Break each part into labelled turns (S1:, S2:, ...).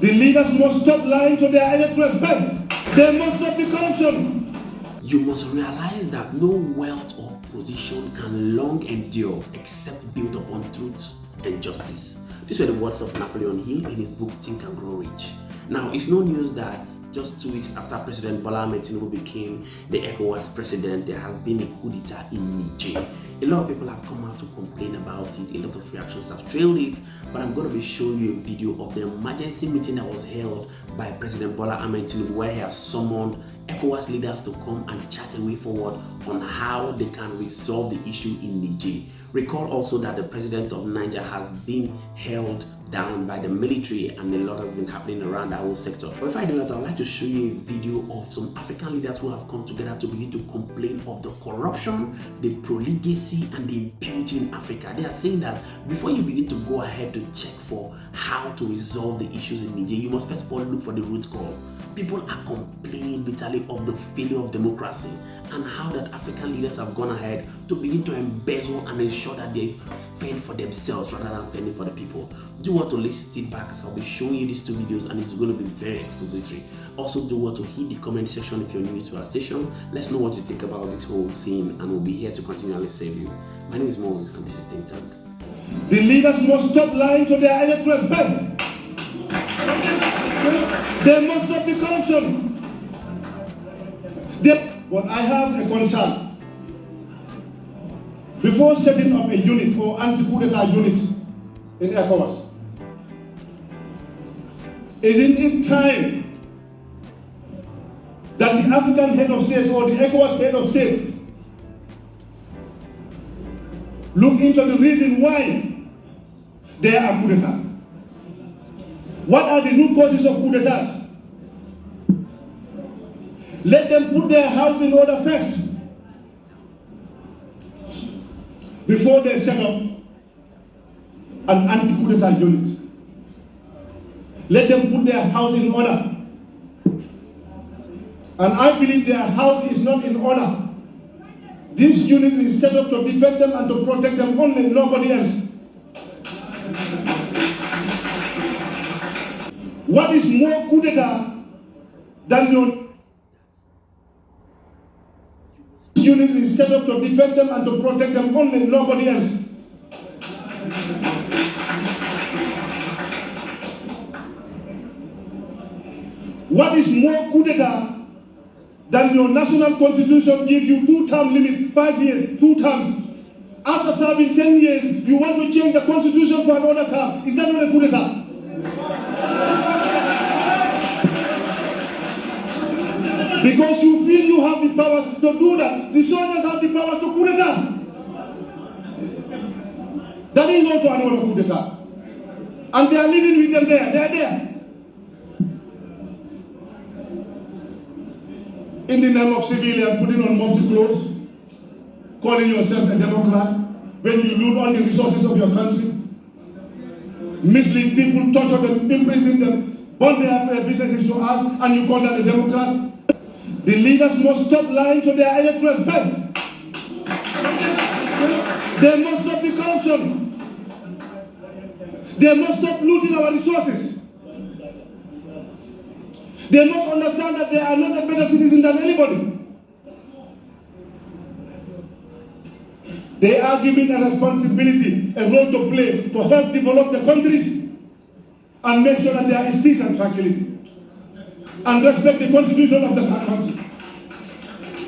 S1: The leaders must stop lying to their electorate first. There must not be corruption.
S2: You must realize that no wealth or position can long endure except built upon truth and justice. These were the words of Napoleon Hill in his book Think and Grow Rich. Now, it's no news that just 2 weeks after President Bola Ahmed Tinubu became the ECOWAS president, there has been a coup d'etat in Niger. A lot of people have come out to complain about it. A lot of reactions have trailed it, but I'm going to be showing you a video of the emergency meeting that was held by President Bola Ahmed Tinubu, where he has summoned ECOWAS leaders to come and chart a way forward on how they can resolve the issue in Niger. Recall also that the president of Niger has been held down by the military, and a lot has been happening around that whole sector. But if I do that, I'd like to show you a video of some African leaders who have come together to begin to complain of the corruption, the profligacy, and the impunity in Africa. They are saying that before you begin to go ahead to check for how to resolve the issues in Niger, you must first of all look for the root cause. People are complaining bitterly of the failure of democracy and how that African leaders have gone ahead to begin to embezzle and ensure that they fend for themselves rather than fending for the people. Do what to listen back, as I'll be showing you these 2 videos and it's going to be very expository. Also do what to hit the comment section if you're new to our session. Let's know what you think about this whole scene, and we'll be here to continually save you. My name is Moses and this is Think Tank.
S1: The leaders must stop lying to their electorate first. There must not be corruption. But I have a concern. Before setting up a unit or anti-coup d'etat unit in ECOWAS, isn't it time that the African head of state or the ECOWAS head of state look into the reason why there are coup d'etats? What are the root causes of coup d'etats? Let them put their house in order first before they set up an anti-coup d'etat unit. Let them put their house in order. And I believe their house is not in order. This unit is set up to defend them and to protect them only, nobody else. What is more coup d'etat than your unit is set up to defend them and to protect them only, nobody else? What is more coup d'etat than your national constitution gives you 2-term limit, 5 years, 2 terms. After serving 10 years, you want to change the constitution for another term. Is that not a coup d'etat? Because you feel you have the powers to do that. The soldiers have the powers to coup d'etat. That is also another coup d'etat. And they are living with them there. They are there. In the name of civilian, putting on mufti clothes, calling yourself a Democrat, when you loot all the resources of your country, mislead people, torture them, imprison them, burn their businesses to us, and you call that a Democrat? The leaders must stop lying to their electorate first. There must not be corruption. They must stop looting our resources. They must understand that they are not a better citizen than anybody. They are given a responsibility, a role to play to help develop the countries and make sure that there is peace and tranquility and respect the constitution of the country.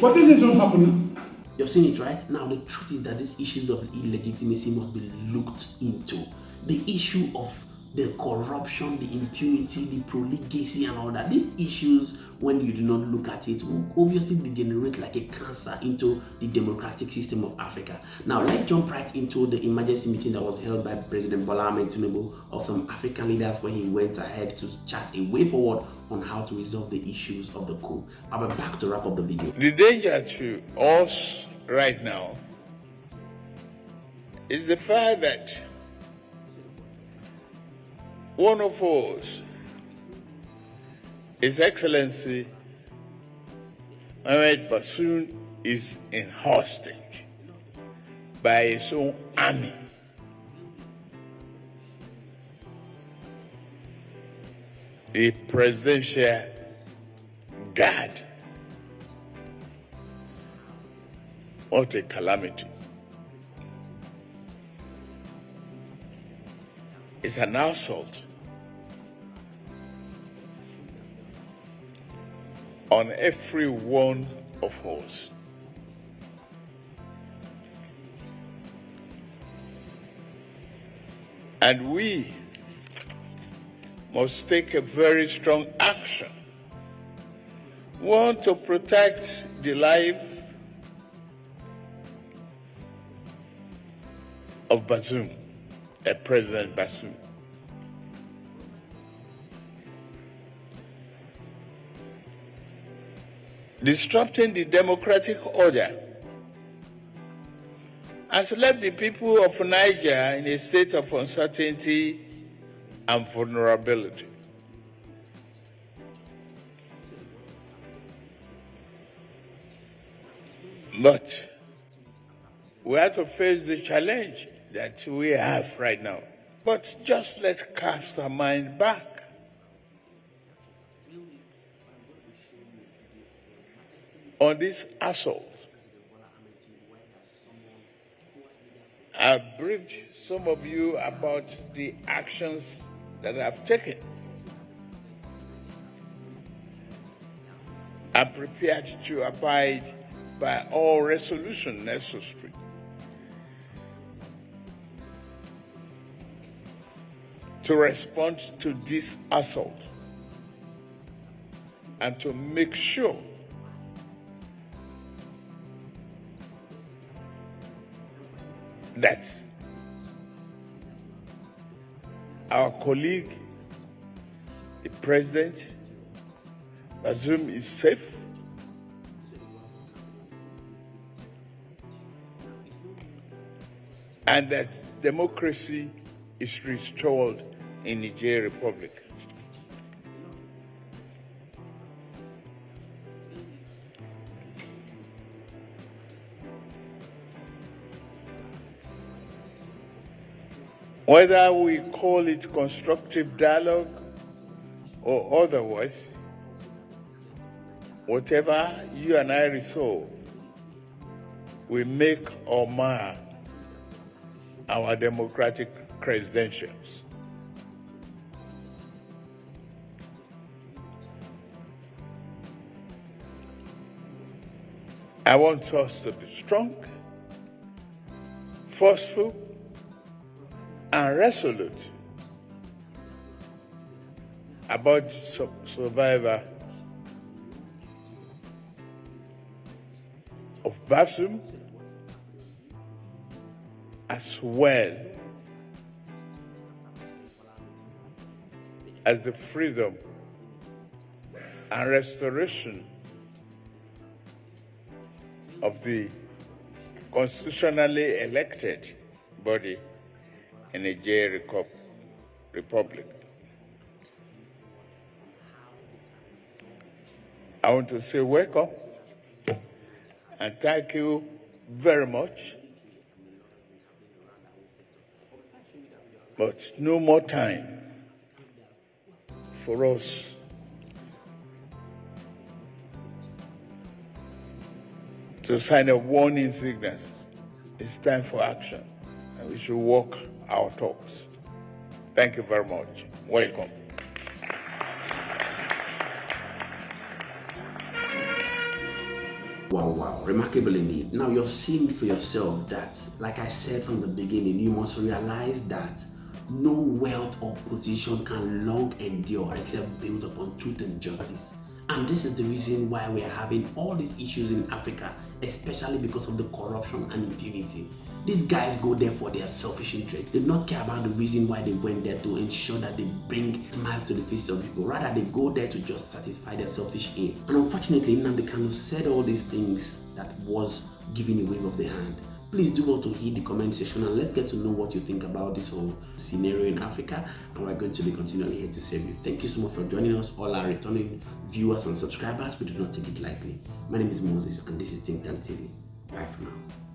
S1: But this is not happening.
S2: You've seen it, right? Now, the truth is that these issues of illegitimacy must be looked into. The issue of the corruption, the impunity, the profligacy and all that. These issues, when you do not look at it, will obviously degenerate like a cancer into the democratic system of Africa. Now, let's jump right into the emergency meeting that was held by President Bola Ahmed Tinubu of some African leaders, where he went ahead to chart a way forward on how to resolve the issues of the coup. I'll be back to wrap up the video.
S3: The danger to us right now is the fact that one of us, His Excellency Mohamed Bazoum, is in hostage by his own army. a presidential guard. What a calamity. It's an assault on every one of us. And we must take a very strong action. We want to protect the life of Bazoum, President Bazoum. Disrupting the democratic order has left the people of Niger in a state of uncertainty and vulnerability. But we have to face the challenge that we have right now. But just let's cast our mind back. On this assault, I've briefed some of you about the actions that I've taken. I'm prepared to abide by all resolutions necessary to respond to this assault and to make sure that our colleague, the President, Bazoum, is safe, and that democracy is restored in Niger Republic. Whether we call it constructive dialogue or otherwise, whatever you and I resolve, we make or mar our democratic credentials. I want us to be strong, forceful, and resolute about survivor of Bazoum, as well as the freedom and restoration of the constitutionally elected body in the Niger Republic. I want to say welcome and thank you very much. But no more time for us to sign a warning signal. It's time for action, and we should walk our talks. Thank you very much. Welcome.
S2: Wow, remarkable indeed. Now you're seeing for yourself that, like I said from the beginning, you must realize that no wealth or position can long endure except built upon truth and justice. And this is the reason why we are having all these issues in Africa, especially because of the corruption and impunity. These guys go there for their selfish interest. They do not care about the reason why they went there to ensure that they bring smiles to the faces of people. Rather, they go there to just satisfy their selfish aim. And unfortunately, Nnamdi Kanu said all these things that was giving a wave of the hand. Please do well to hit the comment section and let's get to know what you think about this whole scenario in Africa, and we're going to be continually here to serve you. Thank you so much for joining us, all our returning viewers and subscribers. We do not take it lightly. My name is Moses and this is Think Tank TV. Bye for now.